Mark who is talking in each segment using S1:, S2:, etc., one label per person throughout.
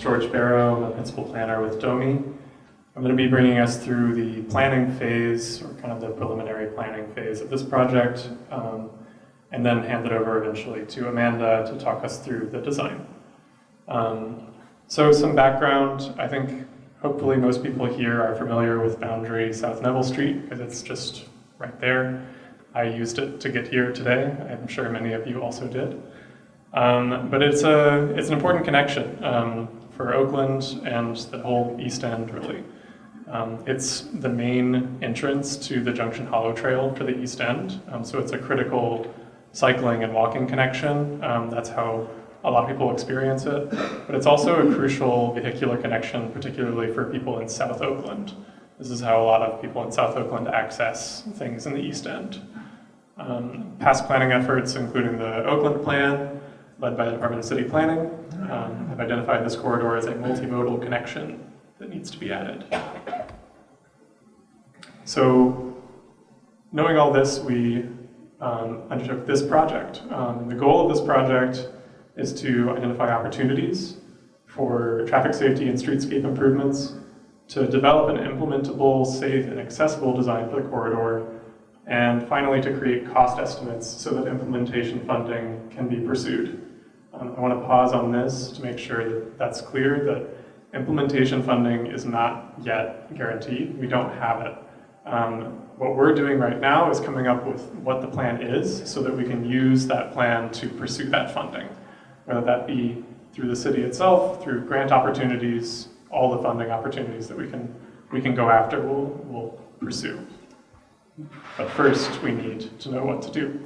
S1: George Barrow. I'm a principal planner with DOMI. I'm going to be bringing us through the planning phase, or kind of the preliminary planning phase of this project, and then hand it over eventually to Amanda to talk us through the design. So some background. I think hopefully most people here are familiar with Boundary South Neville Street because it's just right there. I used it to get here today. I'm sure many of you also did. But it's an important connection for Oakland and the whole East End, really. It's the main entrance to the Junction Hollow Trail for the East End, so it's a critical cycling and walking connection. That's how a lot of people experience it, but it's also a crucial vehicular connection, particularly for people in South Oakland. This is how a lot of people in South Oakland access things in the East End. Past planning efforts, including the Oakland Plan, led by the Department of City Planning, have identified this corridor as a multimodal connection that needs to be added. So, knowing all this, we undertook this project. The goal of this project is to identify opportunities for traffic safety and streetscape improvements, to develop an implementable, safe, and accessible design for the corridor, and finally to create cost estimates so that implementation funding can be pursued. I want to pause on this to make sure that that's clear, that implementation funding is not yet guaranteed. We don't have it. What we're doing right now is coming up with what the plan is so that we can use that plan to pursue that funding, whether that be through the city itself, through grant opportunities, all the funding opportunities that we can go after, we'll pursue. But first, we need to know what to do.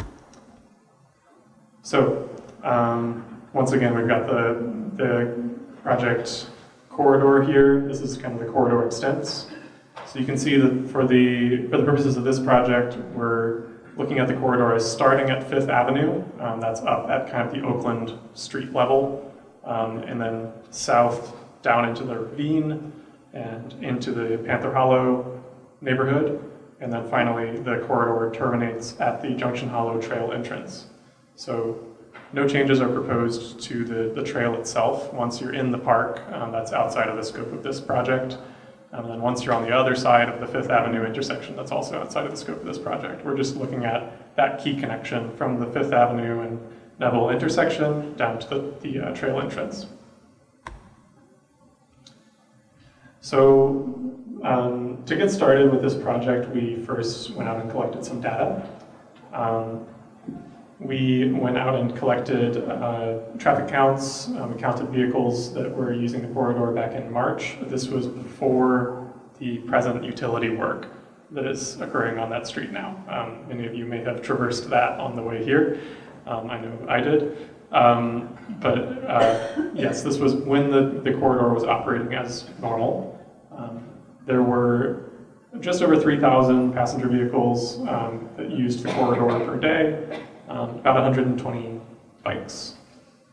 S1: So, once again, we've got the project corridor here. This is kind of the corridor extents. So you can see that for the purposes of this project, we're looking at the corridor as starting at 5th Avenue. That's up at kind of the Oakland street level, and then south down into the ravine and into the Panther Hollow neighborhood. And then finally, the corridor terminates at the Junction Hollow Trail entrance. So no changes are proposed to the trail itself. Once you're in the park, that's outside of the scope of this project. And then once you're on the other side of the 5th Avenue intersection, that's also outside of the scope of this project. We're just looking at that key connection from the 5th Avenue and Neville intersection down to the trail entrance. So to get started with this project, we first went out and collected some data. We went out and collected traffic counts. We counted vehicles that were using the corridor back in March. This was before the present utility work that is occurring on that street now. Many of you may have traversed that on the way here. I know I did. Yes, this was when the corridor was operating as normal. There were just over 3,000 passenger vehicles that used the corridor per day. About 120 bikes.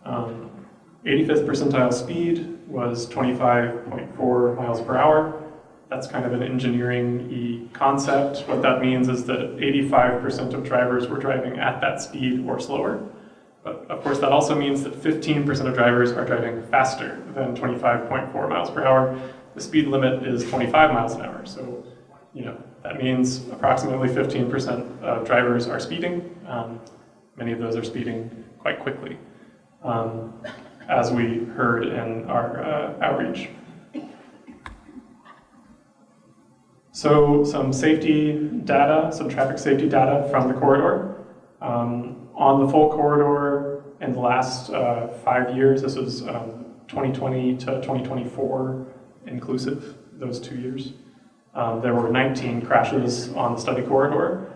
S1: 85th percentile speed was 25.4 miles per hour. That's kind of an engineering-y concept. What that means is that 85% of drivers were driving at that speed or slower. But of course, that also means that 15% of drivers are driving faster than 25.4 miles per hour. The speed limit is 25 miles an hour. So, that means approximately 15% of drivers are speeding. Many of those are speeding quite quickly, as we heard in our outreach. So some safety data, some traffic safety data from the corridor. On the full corridor in the last 5 years, this was 2020 to 2024 inclusive, those 2 years. There were 19 crashes on the study corridor.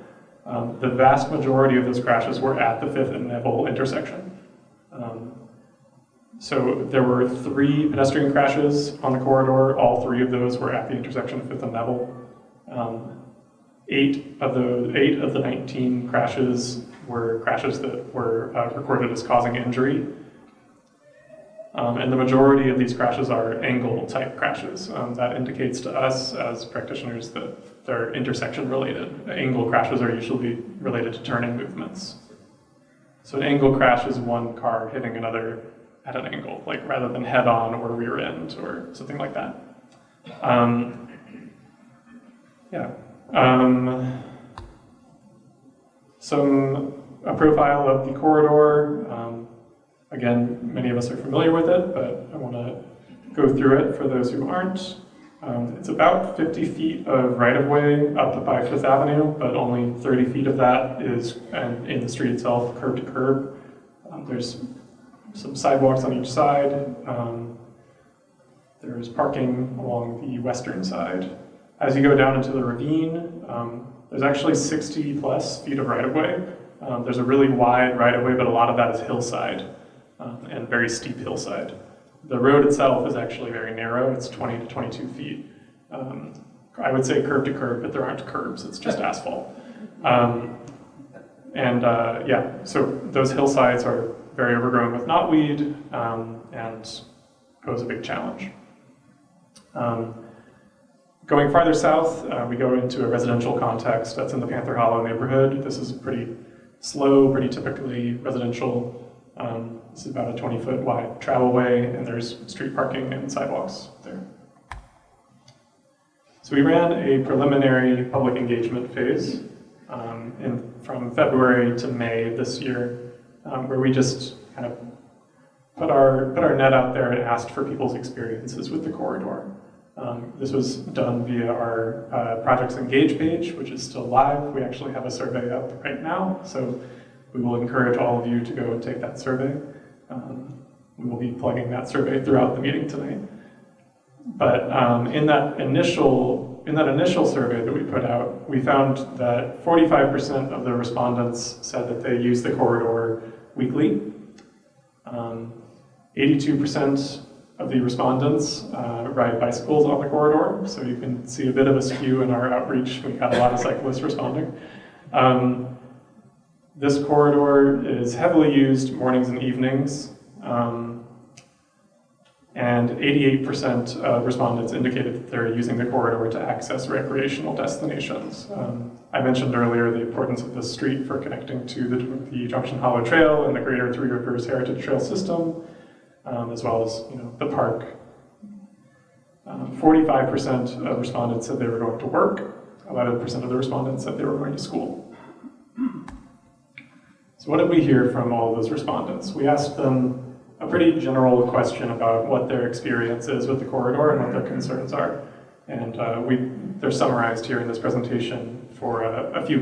S1: The vast majority of those crashes were at the 5th and Neville intersection. So there were 3 pedestrian crashes on the corridor. All 3 of those were at the intersection of 5th and Neville. 8 of the 19 crashes were crashes that were recorded as causing injury. And the majority of these crashes are angle-type crashes. That indicates to us as practitioners that they're intersection-related. Angle crashes are usually related to turning movements. So an angle crash is one car hitting another at an angle, like rather than head on or rear end or something like that. A profile of the corridor. Again, many of us are familiar with it, but I want to go through it for those who aren't. It's about 50 feet of right-of-way up by Fifth Avenue, but only 30 feet of that is in the street itself, curb to curb. There's some sidewalks on each side. There's parking along the western side. As you go down into the ravine, there's actually 60 plus feet of right-of-way. There's a really wide right-of-way, but a lot of that is hillside and very steep hillside. The road itself is actually very narrow. It's 20 to 22 feet. I would say curb to curb, but there aren't curbs. It's just asphalt. So those hillsides are very overgrown with knotweed and pose a big challenge. Going farther south, we go into a residential context that's in the Panther Hollow neighborhood. This is pretty slow, pretty typically residential. This is about a 20-foot wide travelway, and there's street parking and sidewalks there. So we ran a preliminary public engagement phase from February to May this year, where we just kind of put our net out there and asked for people's experiences with the corridor. This was done via our Projects Engage page, which is still live. We actually have a survey up right now, so we will encourage all of you to go and take that survey. We will be plugging that survey throughout the meeting tonight. But in that initial survey that we put out, we found that 45% of the respondents said that they use the corridor weekly. 82% of the respondents ride bicycles on the corridor, so you can see a bit of a skew in our outreach. We got a lot of cyclists responding. This corridor is heavily used mornings and evenings, and 88% of respondents indicated that they're using the corridor to access recreational destinations. I mentioned earlier the importance of this street for connecting to the Junction Hollow Trail and the Greater Three Rivers Heritage Trail system, as well as the park. 45% of respondents said they were going to work. 11% of the respondents said they were going to school. So what did we hear from all of those respondents? We asked them a pretty general question about what their experience is with the corridor and what their concerns are. And they're summarized here in this presentation for a few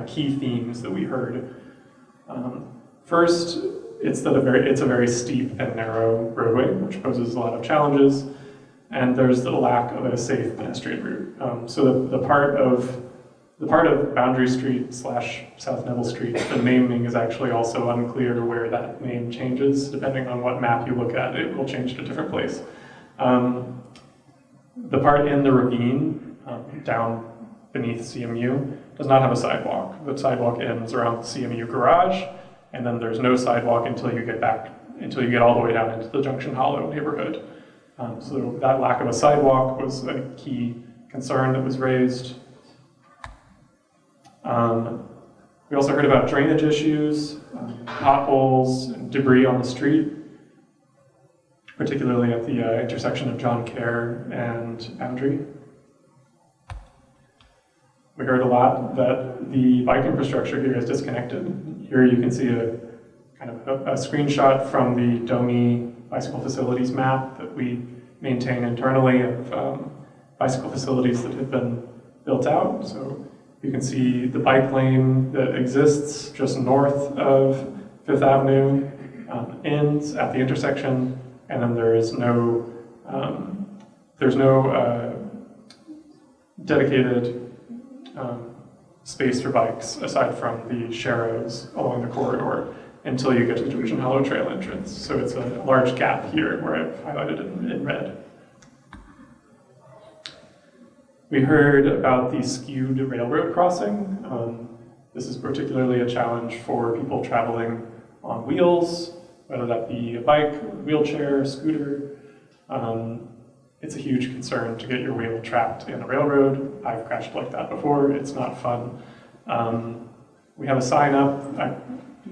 S1: key themes that we heard. First, it's a very steep and narrow roadway, which poses a lot of challenges. And there's the lack of a safe pedestrian route. So the part of Boundary Street / South Neville Street, the naming is actually also unclear where that name changes. Depending on what map you look at, it will change to a different place. The part in the ravine, down beneath CMU, does not have a sidewalk. The sidewalk ends around the CMU garage, and then there's no sidewalk until you get all the way down into the Junction Hollow neighborhood. So that lack of a sidewalk was a key concern that was raised. We also heard about drainage issues, potholes, and debris on the street, particularly at the intersection of John Kerr and Boundary. We heard a lot that the bike infrastructure here is disconnected. Here you can see a screenshot from the DOMI bicycle facilities map that we maintain internally of bicycle facilities that have been built out. So you can see the bike lane that exists just north of Fifth Avenue ends at the intersection, and then there's no dedicated space for bikes aside from the sharrows along the corridor until you get to the Junction Hollow Trail entrance. So it's a large gap here where I've highlighted it in red. We heard about the skewed railroad crossing. This is particularly a challenge for people traveling on wheels, whether that be a bike, wheelchair, scooter. It's a huge concern to get your wheel trapped in a railroad. I've crashed like that before. It's not fun. We have a sign up.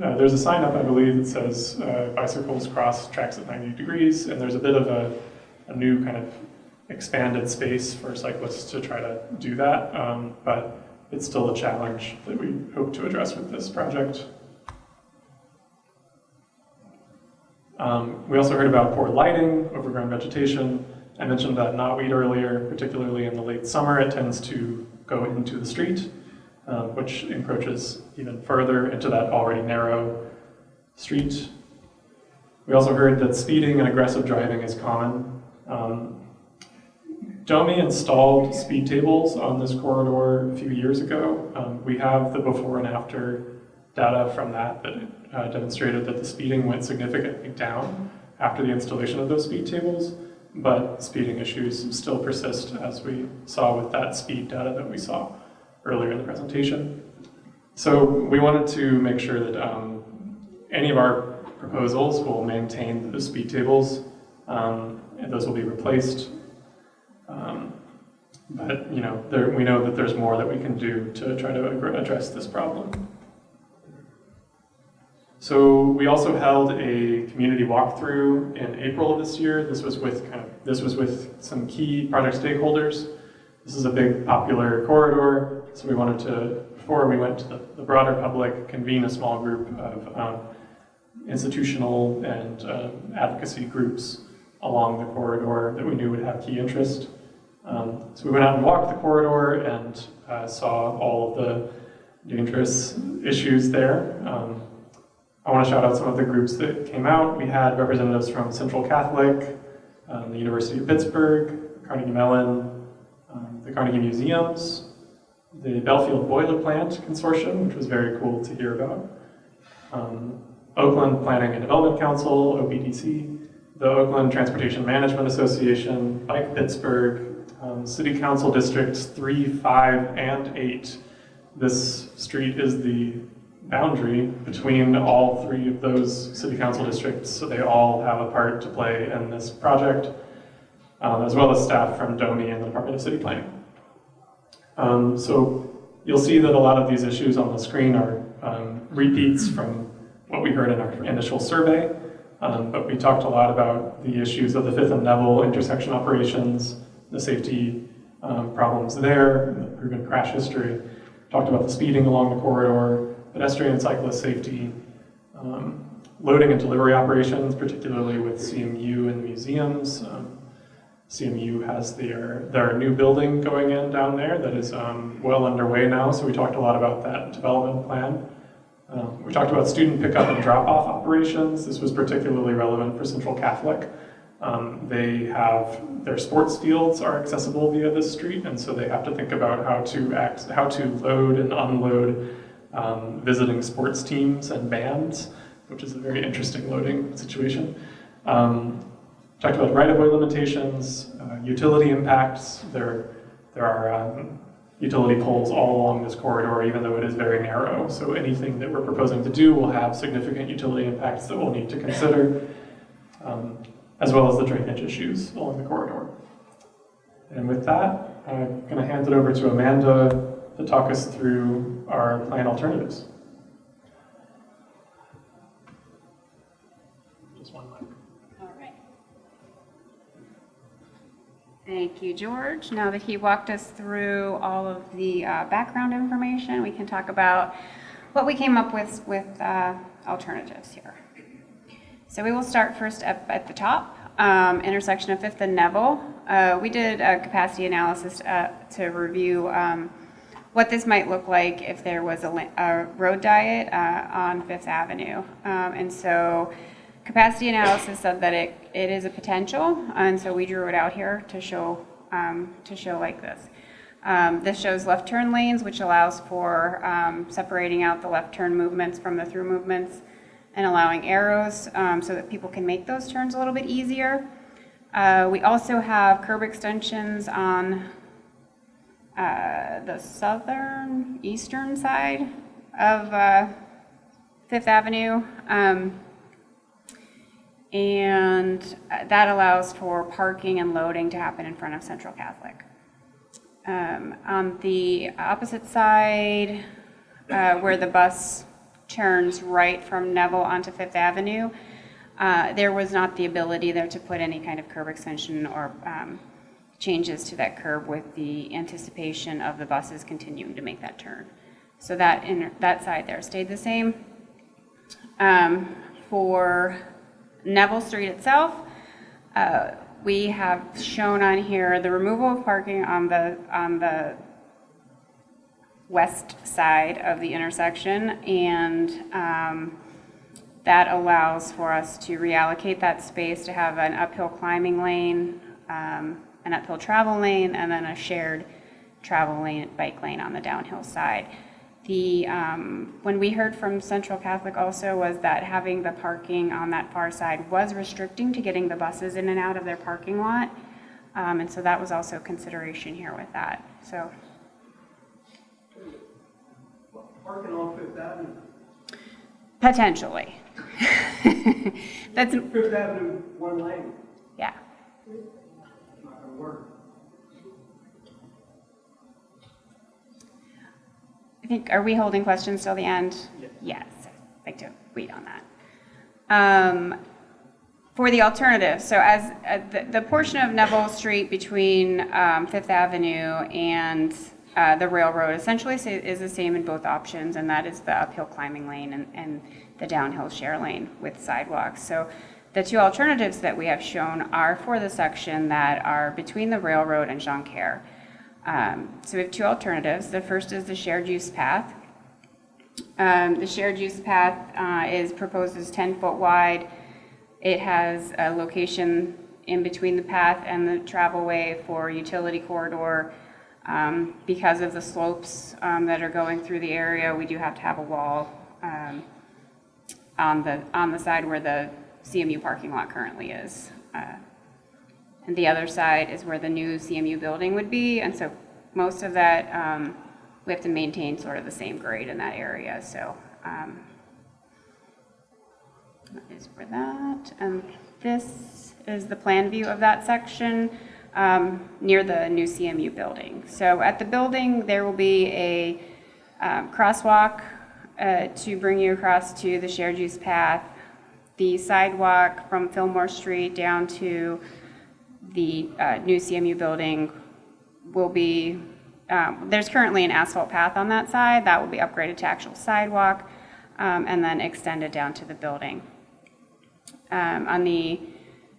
S1: there's a sign up, I believe, that says bicycles cross tracks at 90 degrees, and there's a bit of a new kind of expanded space for cyclists to try to do that, but it's still a challenge that we hope to address with this project. We also heard about poor lighting, overgrown vegetation. I mentioned that knotweed earlier, particularly in the late summer, it tends to go into the street, which encroaches even further into that already narrow street. We also heard that speeding and aggressive driving is common. Domi installed speed tables on this corridor a few years ago. We have the before and after data from that demonstrated that the speeding went significantly down after the installation of those speed tables, but speeding issues still persist, as we saw with that speed data that we saw earlier in the presentation. So we wanted to make sure that any of our proposals will maintain the speed tables, and those will be replaced. But we know that there's more that we can do to try to address this problem. So we also held a community walkthrough in April of this year. This was with some key project stakeholders. This is a big popular corridor, so we wanted to, before we went to the broader public, convene a small group of institutional and advocacy groups along the corridor that we knew would have key interest. So we went out and walked the corridor and saw all of the dangerous issues there. I want to shout out some of the groups that came out. We had representatives from Central Catholic, the University of Pittsburgh, Carnegie Mellon, the Carnegie Museums, the Belfield Boiler Plant Consortium, which was very cool to hear about, Oakland Planning and Development Council, OPDC, the Oakland Transportation Management Association, Bike Pittsburgh, City Council Districts 3, 5, and 8. This street is the boundary between all 3 of those city council districts, so they all have a part to play in this project, as well as staff from DOMI and the Department of City Planning. So you'll see that a lot of these issues on the screen are repeats from what we heard in our initial survey, but we talked a lot about the issues of the 5th and Neville intersection operations, the safety problems there, the proven crash history, talked about the speeding along the corridor, pedestrian and cyclist safety, loading and delivery operations, particularly with CMU and the museums. CMU has their new building going in down there that is well underway now, so we talked a lot about that development plan. We talked about student pickup and drop-off operations. This was particularly relevant for Central Catholic. They have their sports fields are accessible via this street, and so they have to think about how to load and unload visiting sports teams and bands, which is a very interesting loading situation. Talked about right-of-way limitations, utility impacts. There are utility poles all along this corridor, even though it is very narrow. So anything that we're proposing to do will have significant utility impacts that we'll need to consider, as well as the drainage issues along the corridor. And with that, I'm going to hand it over to Amanda to talk us through our plan alternatives. Just one mic.
S2: All right. Thank you, George. Now that he walked us through all of the background information, we can talk about what we came up with alternatives here. So we will start first up at the top, intersection of 5th and Neville. We did a capacity analysis to review what this might look like if there was a road diet on 5th Avenue. And so capacity analysis said that it is a potential, and so we drew it out here to show like this. This shows left turn lanes, which allows for separating out the left turn movements from the through movements and allowing arrows so that people can make those turns a little bit easier. We also have curb extensions on the eastern side of 5th Avenue. And that allows for parking and loading to happen in front of Central Catholic. On the opposite side, where the bus turns right from Neville onto Fifth Avenue, there was not the ability there to put any kind of curb extension or changes to that curb with the anticipation of the buses continuing to make that turn. So that side there stayed the same. For Neville Street itself, we have shown on here the removal of parking on the west side of the intersection, and that allows for us to reallocate that space to have an uphill climbing lane, an uphill travel lane, and then a shared travel lane, bike lane on the downhill side. When we heard from Central Catholic also was that having the parking on that far side was restricting to getting the buses in and out of their parking lot. And so that was also a consideration here with that. So
S3: Parking on Fifth Avenue.
S2: potentially. That's
S3: Fifth Avenue, one lane.
S2: yeah.
S3: Not gonna work.
S2: I think, are we holding questions till the end?
S3: Yes.
S2: Yes, I'd like to wait on that. For the alternative, so as the portion of Neville Street between Fifth Avenue and the railroad essentially is the same in both options, and that is the uphill climbing lane and the downhill share lane with sidewalks. So the two alternatives that we have shown are for the section that are between the railroad and Jonquière. So we have two alternatives. The first is the shared use path. The shared use path is proposed as 10-foot wide. It has a location in between the path and the travelway for utility corridor. Because of the slopes that are going through the area, we do have to have a wall on the side where the CMU parking lot currently is. And the other side is where the new CMU building would be, and so most of that, we have to maintain sort of the same grade in that area, so that is for that. And this is the plan view of that section near the new CMU building. So at the building, there will be a crosswalk to bring you across to the shared use path. The sidewalk from Fillmore Street down to the new CMU building will be, there's currently an asphalt path on that side. That will be upgraded to actual sidewalk and then extended down to the building. On the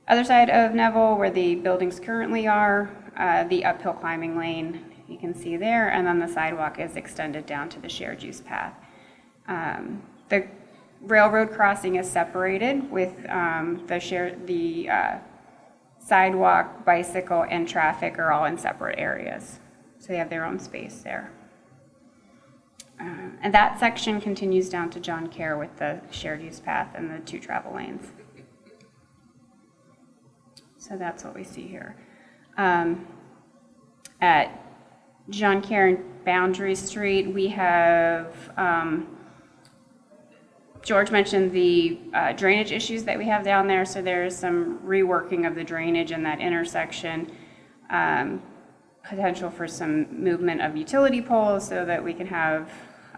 S2: other side of Neville, where the buildings currently are, the uphill climbing lane you can see there, and then the sidewalk is extended down to the shared use path. The railroad crossing is separated with the sidewalk, bicycle, and traffic are all in separate areas. So they have their own space there. And that section continues down to Jonquière with the shared use path and the two travel lanes. So that's what we see here. At Jonquière and Boundary Street, we have George mentioned the drainage issues that we have down there, so there's some reworking of the drainage in that intersection, potential for some movement of utility poles so that we can have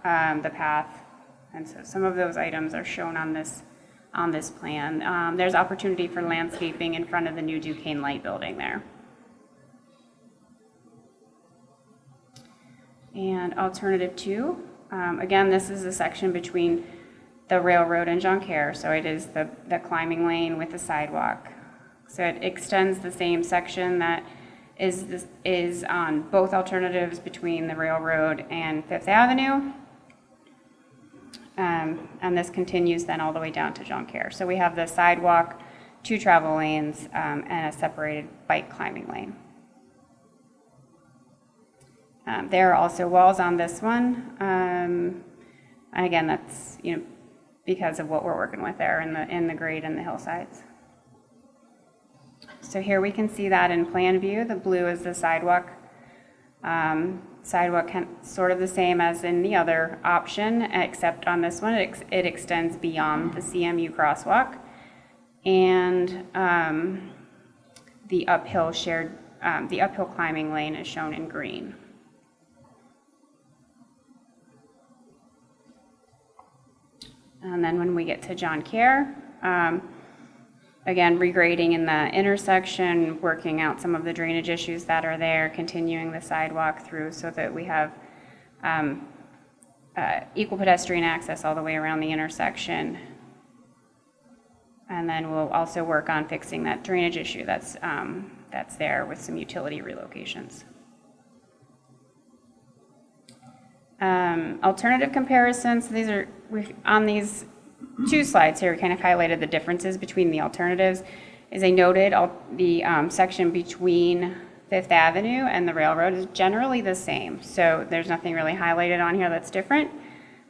S2: the path, and so some of those items are shown on this plan. There's opportunity for landscaping in front of the new Duquesne Light building there. And alternative 2, again, this is the section between the railroad and Jonquière, so it is the climbing lane with the sidewalk. So it extends the same section that is on both alternatives between the railroad and Fifth Avenue. And this continues then all the way down to Jonquière. So we have the sidewalk, two travel lanes, and a separated bike climbing lane. There are also walls on this one. And again, that's, because of what we're working with there in the grade and the hillsides. So here we can see that in plan view. The blue is the sidewalk. Sidewalk sort of the same as in the other option, except on this one it extends beyond the CMU crosswalk, and the uphill climbing lane is shown in green. And then when we get to John Care, again, regrading in the intersection, working out some of the drainage issues that are there, continuing the sidewalk through so that we have equal pedestrian access all the way around the intersection. And then we'll also work on fixing that drainage issue that's there with some utility relocations. Alternative comparisons, these are, on these 2 slides here, we kind of highlighted the differences between the alternatives. As I noted, the section between Fifth Avenue and the railroad is generally the same. So there's nothing really highlighted on here that's different.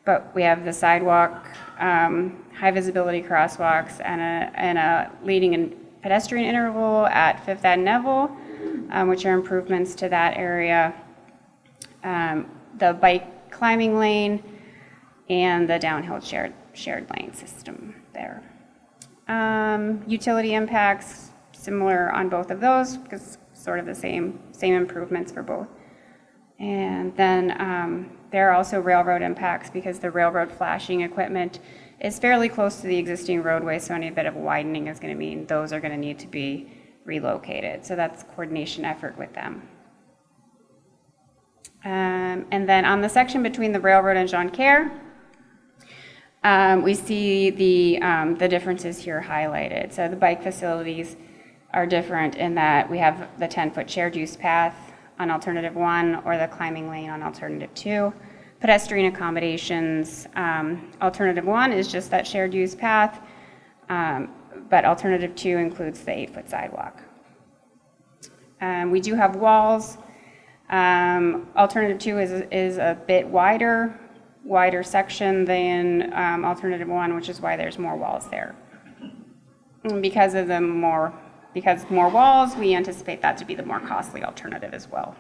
S2: But we have the sidewalk, high visibility crosswalks, and a leading and pedestrian interval at Fifth and Neville, which are improvements to that area. The bike climbing lane and the downhill shared lane system there. Utility impacts, similar on both of those, because sort of the same improvements for both. And then there are also railroad impacts because the railroad flashing equipment is fairly close to the existing roadway, so any bit of widening is going to mean those are going to need to be relocated. So that's a coordination effort with them. And then on the section between the railroad and John Care, we see the differences here highlighted. So the bike facilities are different in that we have the 10-foot shared use path on alternative 1 or the climbing lane on alternative 2. Pedestrian accommodations, alternative 1 is just that shared use path, but alternative 2 includes the 8-foot sidewalk. We do have walls. Alternative 2 is a bit wider section than alternative 1, which is why there's more walls there. And because more walls, we anticipate that to be the more costly alternative as well.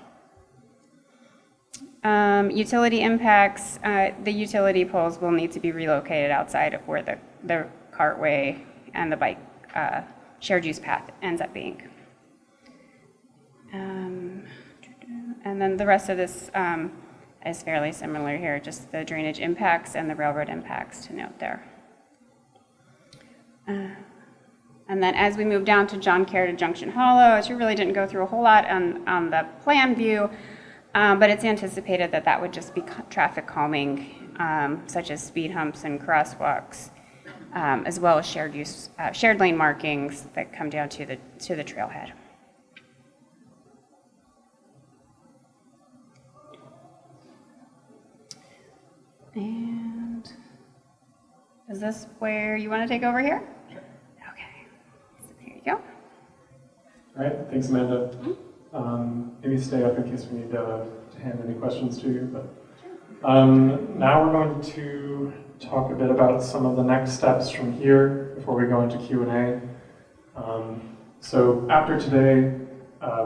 S2: Utility impacts, the utility poles will need to be relocated outside of where the cartway and the bike shared use path ends up being. And then the rest of this is fairly similar here, just the drainage impacts and the railroad impacts to note there. And then as we move down to John Care to Junction Hollow, which we really didn't go through a whole lot on the plan view, but it's anticipated that would just be traffic calming, such as speed humps and crosswalks, as well as shared lane markings that come down to the trailhead. And is this where you want to take over here?
S1: Sure.
S2: Okay, so here you go.
S1: All right, thanks, Amanda. Maybe stay up in case we need to hand any questions to you. But now we're going to talk a bit about some of the next steps from here before we go into Q&A. So after today,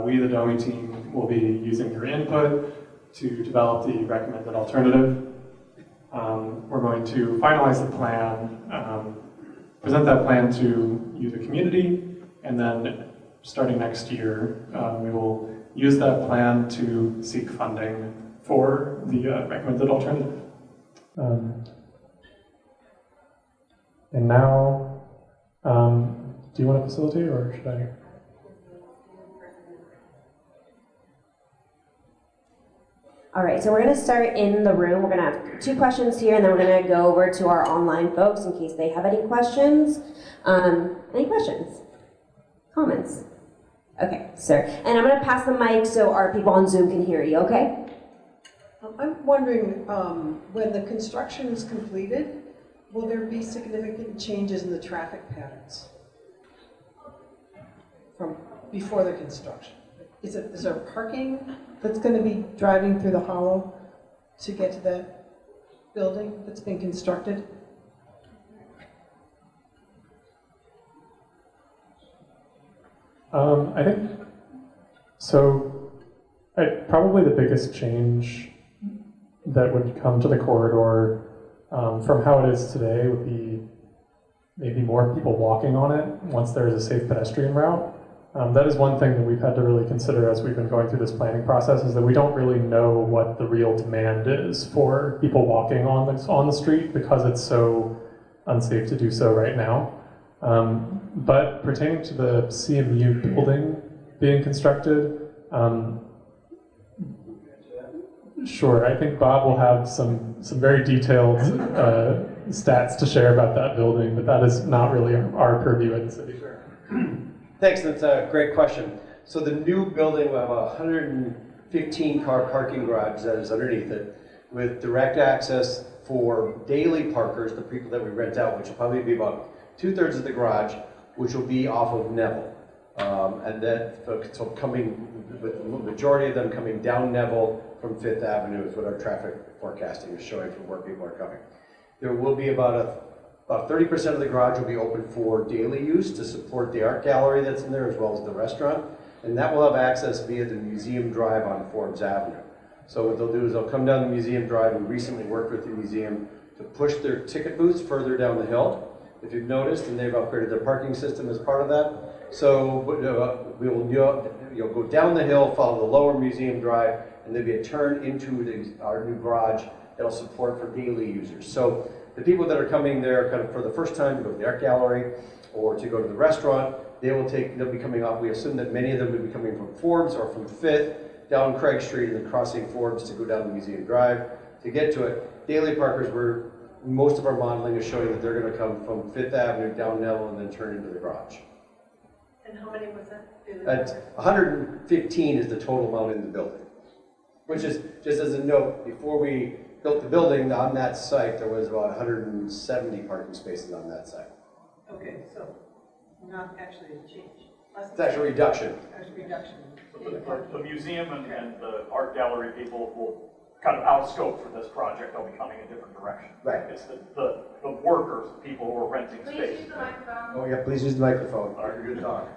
S1: we, the DOMI team, will be using your input to develop the recommended alternative. We're going to finalize the plan, present that plan to you, the community, and then starting next year, we will use that plan to seek funding for the recommended alternative. And now, do you want to facilitate or should I?
S4: All right, so we're going to start in the room. We're going to have 2 questions here, and then we're going to go over to our online folks in case they have any questions. Any questions? Comments? Okay, sir. And I'm going to pass the mic so our people on Zoom can hear you, okay?
S5: I'm wondering, when the construction is completed, will there be significant changes in the traffic patterns from before the construction? Is there parking that's going to be driving through the hollow to get to that building that's been constructed?
S1: I think so. Probably the biggest change that would come to the corridor from how it is today would be maybe more people walking on it once there is a safe pedestrian route. That is one thing that we've had to really consider as we've been going through this planning process, is that we don't really know what the real demand is for people walking on the street because it's so unsafe to do so right now. But pertaining to the CMU building being constructed, sure, I think Bob will have some very detailed stats to share about that building, but that is not really our purview at the city.
S6: Thanks, that's a great question. So the new building will have a 115 car parking garage that is underneath it with direct access for daily parkers, the people that we rent out, which will probably be about 2/3 of the garage, which will be off of Neville. And then, so coming, with the majority of them coming down Neville from 5th Avenue is what our traffic forecasting is showing from where people are coming. There will be about 30% of the garage will be open for daily use to support the art gallery that's in there as well as the restaurant. And that will have access via the Museum Drive on Forbes Avenue. So what they'll do is they'll come down the Museum Drive. We recently worked with the museum to push their ticket booths further down the hill. If you've noticed, and they've upgraded their parking system as part of that. So you'll go down the hill, follow the lower Museum Drive, and there'll be a turn into our new garage that'll support for daily users. So the people that are coming there kind of for the first time to go to the art gallery or to go to the restaurant, they'll be coming off. We assume that many of them will be coming from Forbes or from 5th, down Craig Street and then crossing Forbes to go down the Museum Drive to get to it. Daily parkers, most of our modeling is showing that they're going to come from 5th Avenue down Neville and then turn into the garage.
S7: And how many was that?
S6: At 115 is the total amount in the building, which is, just as a note, before we built the building on that site, there was about 170 parking spaces on that site.
S7: Okay, so not actually a change.
S6: It's actually a reduction.
S7: Actually reduction.
S8: The museum and the art gallery people will kind of out of scope for this project. They'll be coming a different direction.
S6: Right.
S8: It's the workers, the people who are renting space.
S2: Please use the microphone.
S6: Oh yeah, please use the microphone.
S8: All right, you're good to talk.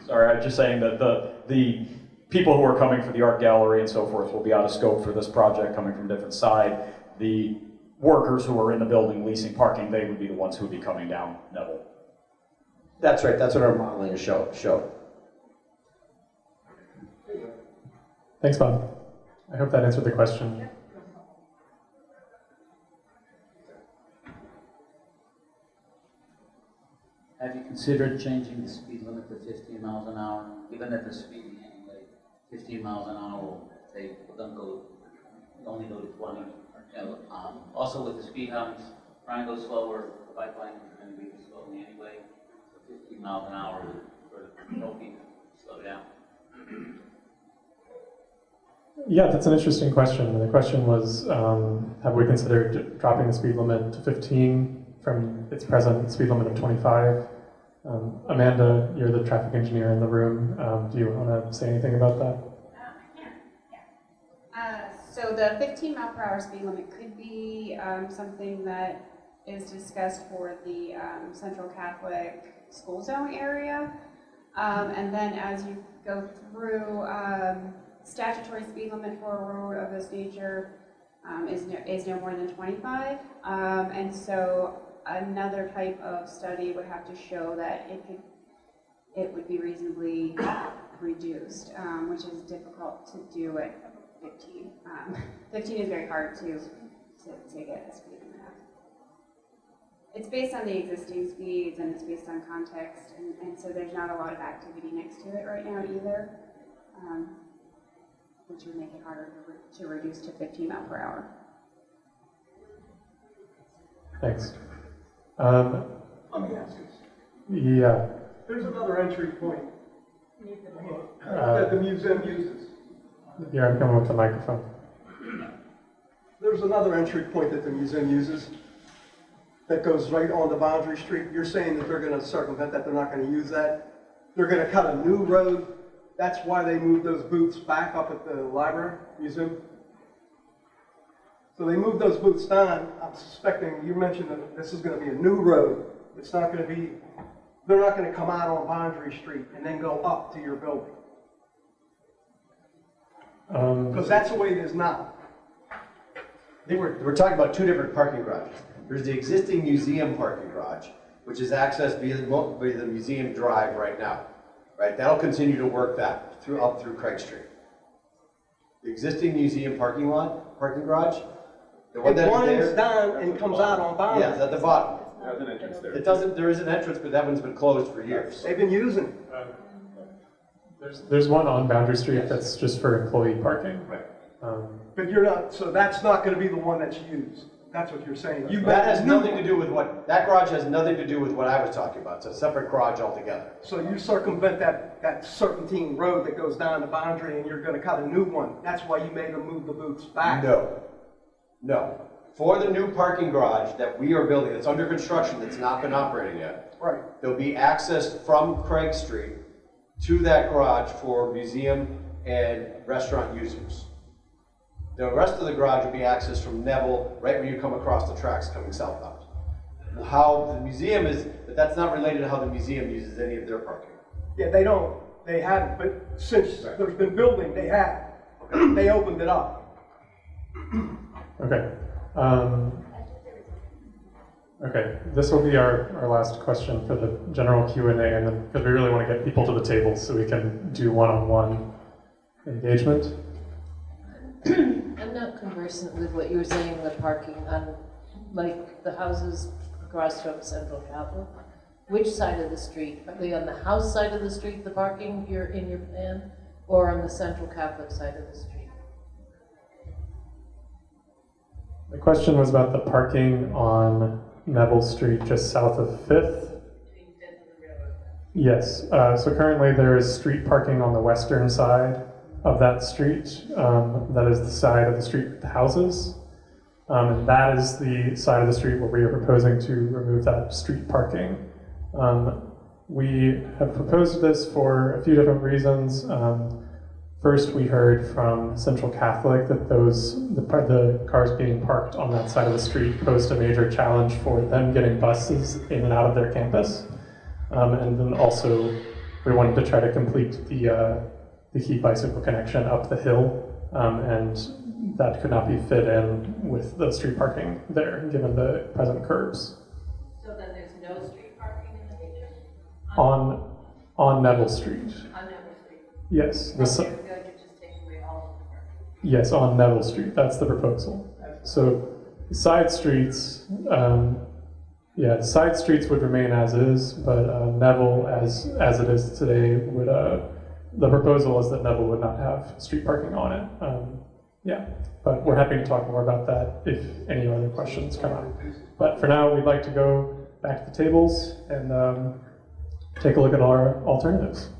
S8: Sorry, I was just saying that the people who are coming for the art gallery and so forth will be out of scope for this project, coming from a different side. The workers who are in the building leasing parking, they would be the ones who would be coming down Neville.
S6: That's right, that's what our modeling is show.
S1: Thanks, Bob. I hope that answered the question.
S9: Have you considered changing the speed limit to 15 miles an hour? Even at the speed anyway, 15 miles an hour, they don't only go to 20. Also with the speed humps, try and go slower. The bike lane is going to be slowly anyway. So 15 miles an hour would sort of help people slow down.
S1: Yeah, that's an interesting question. The question was, have we considered dropping the speed limit to 15 from its present speed limit of 25? Amanda, you're the traffic engineer in the room. Do you want to say anything about that?
S2: So the 15 mile per hour speed limit could be something that is discussed for the Central Catholic School Zone area. And then as you go through, statutory speed limit for a road of this nature is no more than 25. And so another type of study would have to show that it would be reasonably reduced, which is difficult to do at 15. 15 is very hard to get a speed limit up. It's based on the existing speeds and it's based on context, and so there's not a lot of activity next to it right now either, which would make it harder to reduce to 15 miles per hour.
S1: Thanks.
S3: Let me ask you.
S1: Yeah.
S3: There's another entry point that the museum uses.
S1: Yeah, I'm coming with the microphone.
S3: There's another entry point that the museum uses that goes right on the boundary street. You're saying that they're going to circumvent that, they're not going to use that. They're going to cut a new road. That's why they moved those booths back up at the library museum. So they moved those booths down. I'm suspecting, you mentioned that this is going to be a new road. It's not going to be, they're not going to come out on Boundary Street and then go up to your building. Because that's the way it is now.
S6: I think we're talking about two different parking garages. There's the existing museum parking garage, which is accessed via the museum drive right now. Right, that'll continue to work that up through Craig Street. The existing museum parking garage The one
S3: It
S6: that is
S3: winds
S6: there,
S3: down and comes out on Boundary.
S6: yeah, it's at the bottom.
S10: There's an entrance there.
S6: It doesn't, there is an entrance, but that one's been closed for years.
S3: They've been using it.
S1: There's one on Boundary Street that's just for employee parking.
S6: Right.
S3: But you're not, so that's not gonna be the one that's used. That's what you're saying. You
S6: That has
S3: built a new
S6: nothing to
S3: one.
S6: do with what, that garage has nothing to do with what I was talking about. It's a separate garage altogether.
S3: So you circumvent that serpentine road that goes down to Boundary and you're gonna cut a new one. That's why you made them move the booths back.
S6: No, no. For the new parking garage that we are building, that's under construction, that's not been operating yet,
S3: Right.
S6: there'll be access from Craig Street to that garage for museum and restaurant users. The rest of the garage will be accessed from Neville, right when you come across the tracks coming southbound. How the museum is, but that's not related to how the museum uses any of their parking.
S3: Yeah, they don't, they haven't, but since
S6: Right.
S3: there's been building, they have. They opened it up.
S1: Okay. Okay, this will be our last question for the general Q&A, and then, because we really want to get people to the table so we can do one-on-one engagement.
S11: I'm not conversant with what you were saying with parking on, like, the houses across from Central Catholic. Which side of the street? Are they on the house side of the street, the parking you're in your plan, or on the Central Catholic side of the street?
S1: The question was about the parking on Neville Street, just south of 5th. Yes, so currently there is street parking on the western side of that street. That is the side of the street with the houses. And that is the side of the street where we are proposing to remove that street parking. We have proposed this for a few different reasons. First, we heard from Central Catholic that the cars being parked on that side of the street posed a major challenge for them getting buses in and out of their campus. And then also, we wanted to try to complete the key bicycle connection up the hill, and that could not be fit in with the street parking there, given the present curbs.
S11: So then there's no street parking in the future?
S1: On Neville Street.
S11: On Neville Street?
S1: Yes.
S11: You're going to just take away all of the parking?
S1: Yes, on Neville Street. That's the proposal. So the side streets, the side streets would remain as is, but Neville, as it is today, would. The proposal is that Neville would not have street parking on it. But we're happy to talk more about that if any other questions come up. But for now, we'd like to go back to the tables and take a look at our alternatives.